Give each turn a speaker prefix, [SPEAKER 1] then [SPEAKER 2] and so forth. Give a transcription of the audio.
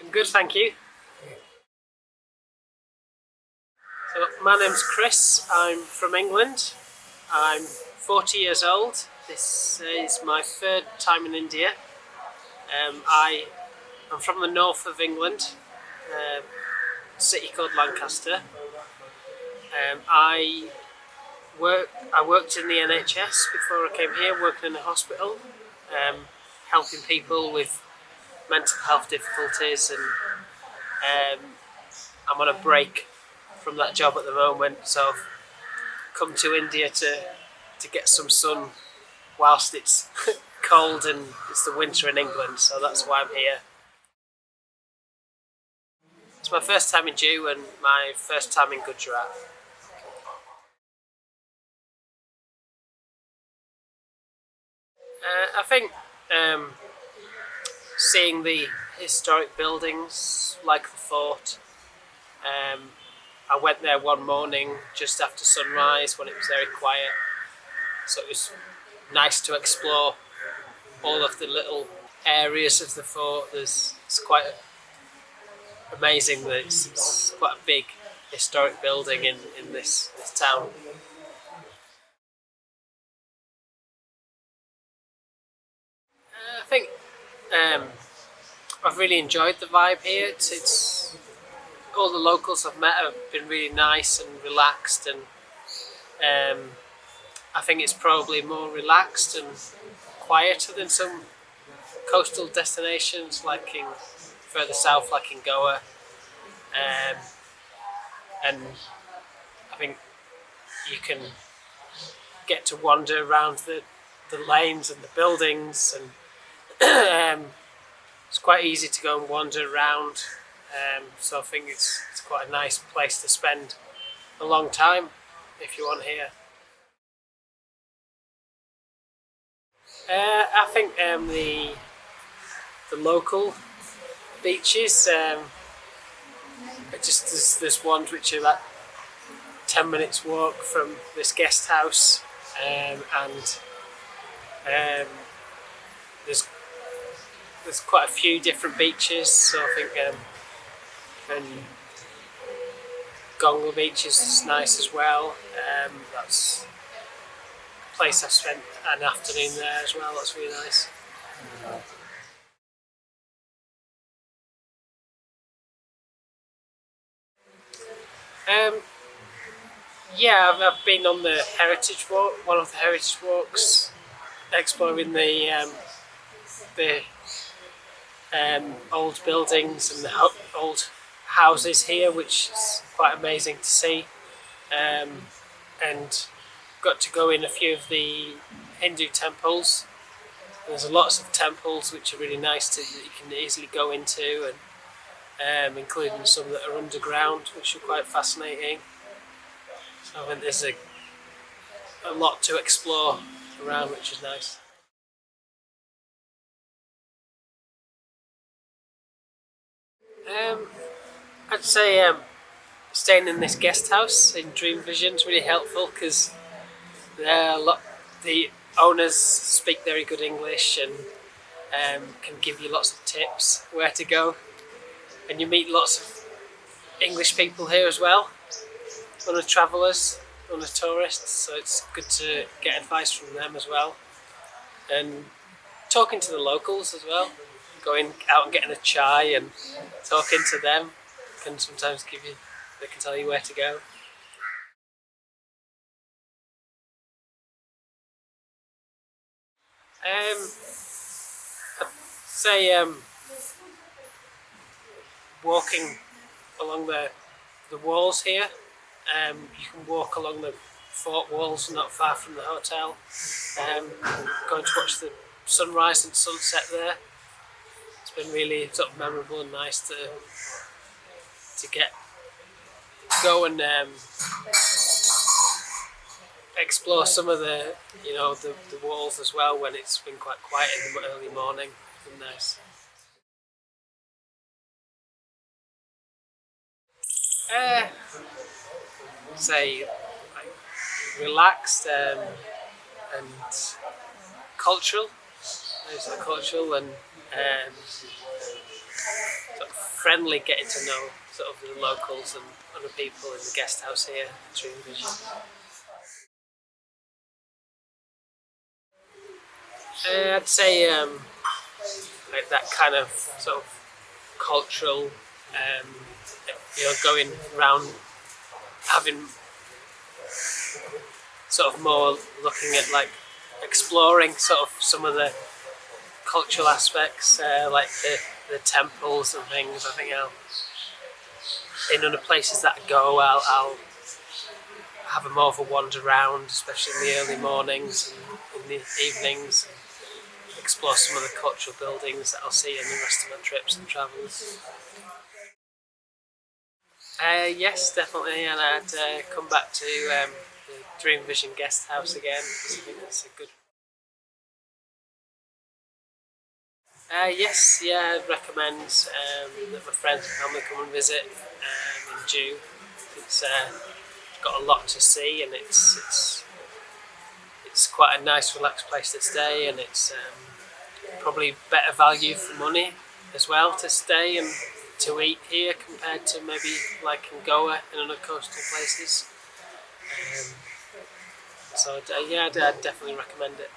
[SPEAKER 1] I'm good, thank you. So my name's Chris. I'm from England. I'm 40 years old. This is my third time in India. I'm from the north of England, a city called Lancaster. I worked in the NHS before I came here, working in a hospital, um, helping people with mental health difficulties, and I'm on a break from that job at the moment. So I've come to India to get some sun whilst it's cold and it's the winter in England. So that's why I'm here. It's my first time in Jew and my first time in Gujarat. I think seeing the historic buildings like the fort. Um, I went there one morning just after sunrise when it was very quiet. So it was nice to explore all of the little areas of the fort. It's quite amazing that it's quite a big historic building in this town. I think um, I've really enjoyed the vibe here. It's all the locals I've met have been really nice and relaxed, and I think it's probably more relaxed and quieter than some coastal destinations like in further south, like in Goa. Um, and I think you can get to wander around the lanes and the buildings, and it's quite easy to go and wander around. So I think it's quite a nice place to spend a long time if you want here. I think the local beaches. There's ones which are like 10 minutes walk from this guest house, and there's quite a few different beaches. So I think and Gonga Beach is nice as well. That's a place I've spent an afternoon there as well. That's really nice. Um, yeah, I've been on the heritage walk, one of the heritage walks, exploring the old buildings and the old houses here, which is quite amazing to see. And got to go in a few of the Hindu temples. There's lots of temples which are really nice that you can easily go into, and including some that are underground, which are quite fascinating. So I think there's a lot to explore around, which is nice. Um, I'd say staying in this guest house in Dream Vision is really helpful because the owners speak very good English and can give you lots of tips where to go, and you meet lots of English people here as well, other travellers, other tourists. So it's good to get advice from them as well, and talking to the locals as well. Going out and getting a chai and talking to them can sometimes they can tell you where to go. I'd say walking along the walls here. You can walk along the fort walls not far from the hotel. Going to watch the sunrise and sunset there. It's been really sort of memorable and nice to go and explore some of the walls as well when it's been quite quiet in the early morning. It's been nice. Uh, Say like relaxed and cultural. It's cultural and sort of friendly getting to know sort of the locals and other people in the guest house here at Dream Vision. I'd say like that kind of sort of cultural, going around having sort of more looking at like exploring sort of some of the cultural aspects, like the temples and things. I think in other places that I go, I'll have a more of a wander around, especially in the early mornings and in the evenings, and explore some of the cultural buildings that I'll see in the rest of my trips and travels. Yes, definitely, and I'd come back to the Dream Vision Guest House again because I think that's a good. Yes, yeah, I'd recommend that my friends and family come and visit in June. It's got a lot to see, and it's quite a nice, relaxed place to stay, and it's probably better value for money as well to stay and to eat here compared to maybe like in Goa and other coastal places. So yeah, I'd definitely recommend it.